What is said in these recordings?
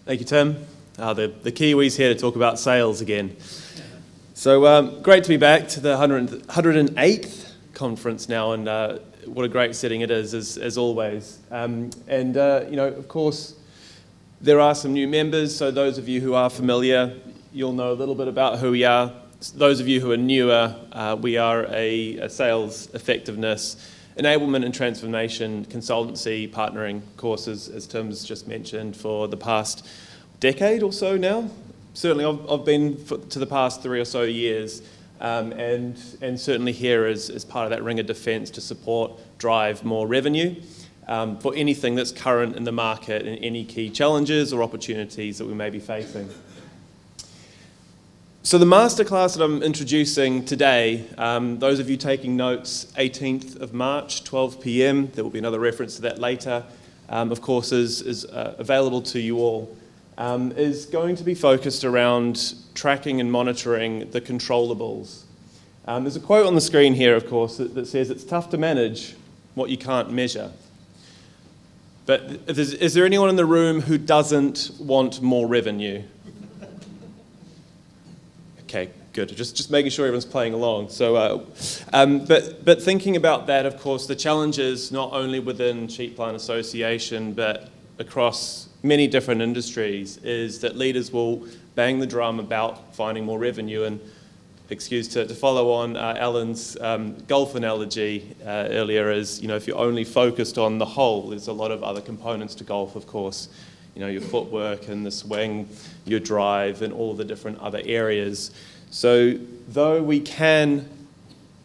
Thank you, Tim. The Kiwis here to talk about sales again. So great to be back to the 108th conference now, and what a great setting it is, as always. Of course, there are some new members, so those of you who are familiar, you'll know a little bit about who we are. Those of you who are newer, we are a sales effectiveness, enablement and transformation consultancy partnering courses, as Tim's just mentioned, for the past decade or so now. Certainly I've been to the past 3 or so years, and certainly here as part of that ring of defence to support, drive more revenue for anything that's current in the market and any key challenges or opportunities that we may be facing. So the Masterclass that I'm introducing today, those of you taking notes, 18th of March, 12 p.m, there will be another reference to that later, of course is available to you all, is going to be focused around tracking and monitoring the controllables. There's a quote on the screen here, of course, that says it's tough to manage what you can't measure. But is there anyone in the room who doesn't want more revenue? Okay, good. Just making sure everyone's playing along. So, but thinking about that, of course, the challenges not only within Sheep Plant Association, but across many different industries, is that leaders will bang the drum about finding more revenue. And excuse to follow on Alan's golf analogy earlier, is if you're only focused on the hole, there's a lot of other components to golf, of course. Your footwork and the swing, your drive, and all the different other areas. So though we can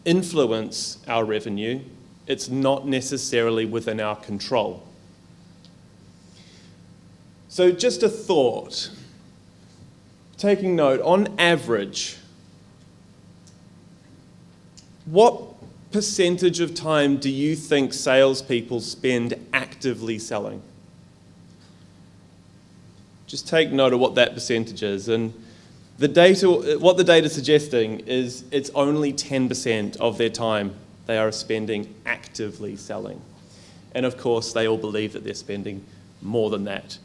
influence our revenue, it's not necessarily within our control. So just a thought, taking note, on average, what percentage of time do you think salespeople spend actively selling? Just take note of what that percentage is. And what the data is suggesting is it's only 10% of their time they are spending actively selling. And of course, they all believe that they're spending more than that.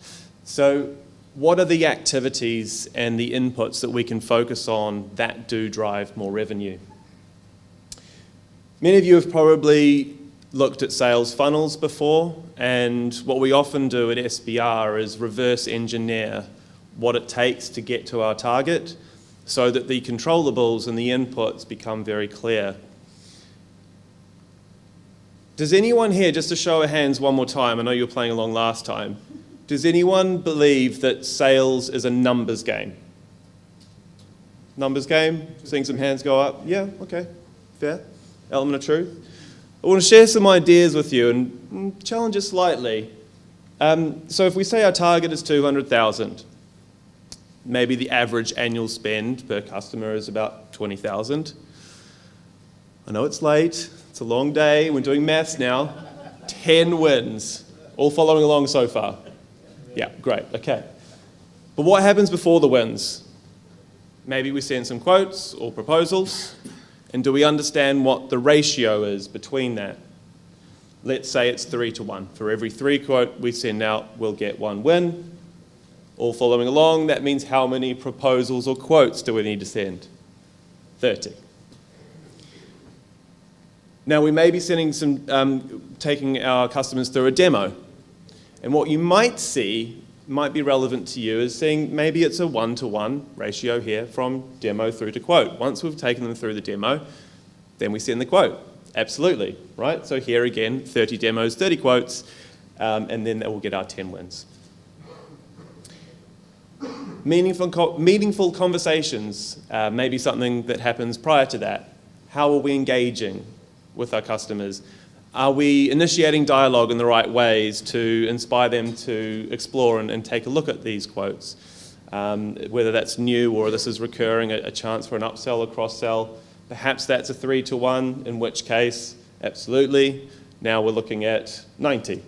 So what are the activities and the inputs that we can focus on that do drive more revenue? Many of you have probably looked at sales funnels before, and what we often do at SBR is reverse engineer what it takes to get to our target so that the controllables and the inputs become very clear. Does anyone here, just to show of hands one more time, I know you were playing along last time, does anyone believe that sales is a numbers game? Numbers game? Seeing some hands go up? Yeah, okay, fair. Element of truth. I want to share some ideas with you and challenge it slightly. So if we say our target is 200,000, maybe the average annual spend per customer is about 20,000. I know it's late, it's a long day, we're doing maths now. 10 wins. All following along so far? Yeah, great, okay. But what happens before the wins? Maybe we send some quotes or proposals. And do we understand what the ratio is between that? Let's say it's 3 to 1. For every 3 quote we send out, we'll get 1 win. All following along, that means how many proposals or quotes do we need to send? 30. Now we may be sending taking our customers through a demo. And what you might see, might be relevant to you, is seeing maybe it's a 1-to-1 ratio here from demo through to quote. Once we've taken them through the demo, then we send the quote. Absolutely, right? So here again, 30 demos, 30 quotes, and then that will get our 10 wins. Meaningful conversations may be something that happens prior to that. How are we engaging with our customers? Are we initiating dialogue in the right ways to inspire them to explore and take a look at these quotes? Whether that's new or this is recurring, a chance for an upsell or cross-sell. Perhaps that's a 3 to 1, in which case, absolutely. Now we're looking at 90.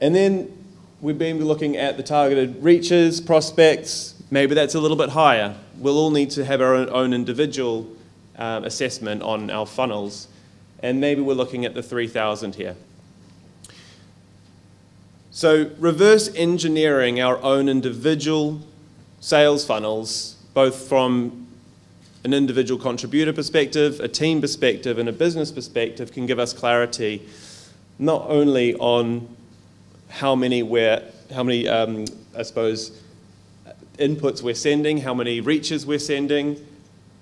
And then we've been looking at the targeted reaches, prospects. Maybe that's a little bit higher. We'll all need to have our own individual assessment on our funnels. And maybe we're looking at the 3,000 here. So reverse engineering our own individual sales funnels, both from an individual contributor perspective, a team perspective, and a business perspective, can give us clarity not only on how many inputs we're sending, how many reaches we're sending,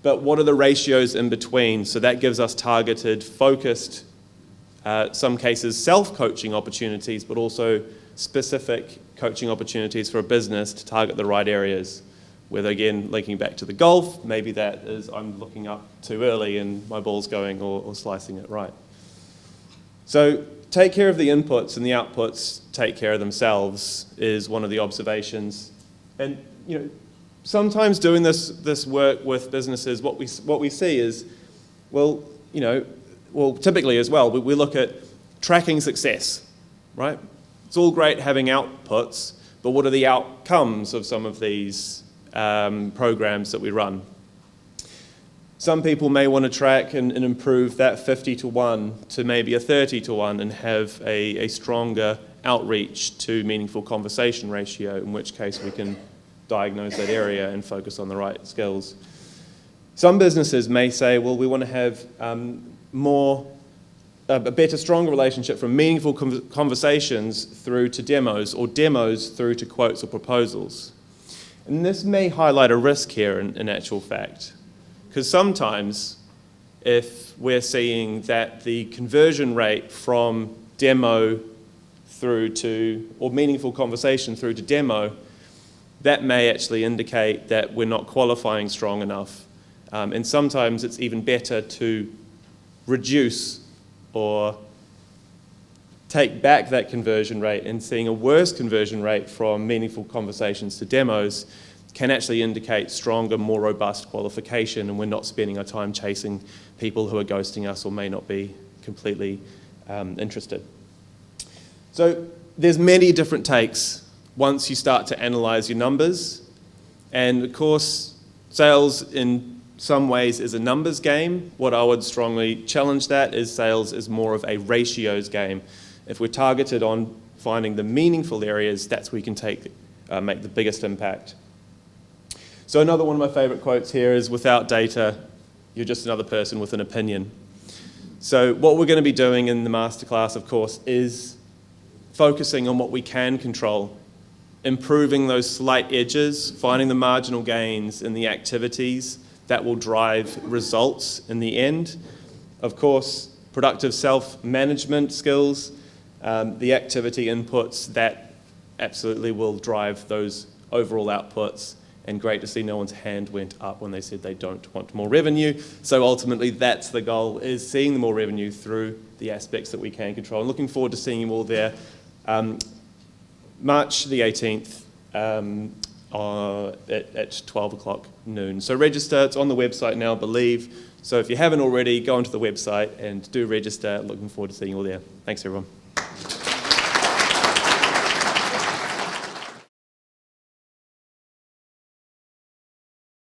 but what are the ratios in between? So that gives us targeted, focused, some cases self-coaching opportunities, but also specific coaching opportunities for a business to target the right areas. Whether, again, linking back to the golf, maybe that is I'm looking up too early and my ball's going, or slicing it right. So take care of the inputs and the outputs take care of themselves is one of the observations. And sometimes doing this work with businesses, what we see is, typically as well, we look at tracking success, right? It's all great having outputs, but what are the outcomes of some of these programs that we run? Some people may want to track and improve that 50-to-1 to maybe a 30-to-1 and have a stronger outreach to meaningful conversation ratio, in which case we can diagnose that area and focus on the right skills. Some businesses may say, well, we want to have a better, stronger relationship from meaningful conversations through to demos, or demos through to quotes or proposals. And this may highlight a risk here in actual fact, because sometimes if we're seeing that the conversion rate from demo through to, or meaningful conversation through to demo, that may actually indicate that we're not qualifying strong enough. And sometimes it's even better to reduce or take back that conversion rate, and seeing a worse conversion rate from meaningful conversations to demos can actually indicate stronger, more robust qualification, and we're not spending our time chasing people who are ghosting us or may not be completely interested. So there's many different takes once you start to analyze your numbers, and of course sales in some ways is a numbers game. What I would strongly challenge that is sales is more of a ratios game. If we're targeted on finding the meaningful areas, that's where we can make the biggest impact. So another one of my favorite quotes here is, without data, you're just another person with an opinion. So what we're going to be doing in the masterclass, of course, is focusing on what we can control, improving those slight edges, finding the marginal gains in the activities that will drive results in the end. Of course, productive self-management skills, the activity inputs that absolutely will drive those overall outputs. And great to see no one's hand went up when they said they don't want more revenue. So ultimately, that's the goal, is seeing the more revenue through the aspects that we can control. And looking forward to seeing you all there. March the 18th at 12 o'clock noon. So register, it's on the website now, I believe. So if you haven't already, go onto the website and do register. Looking forward to seeing you all there. Thanks, everyone.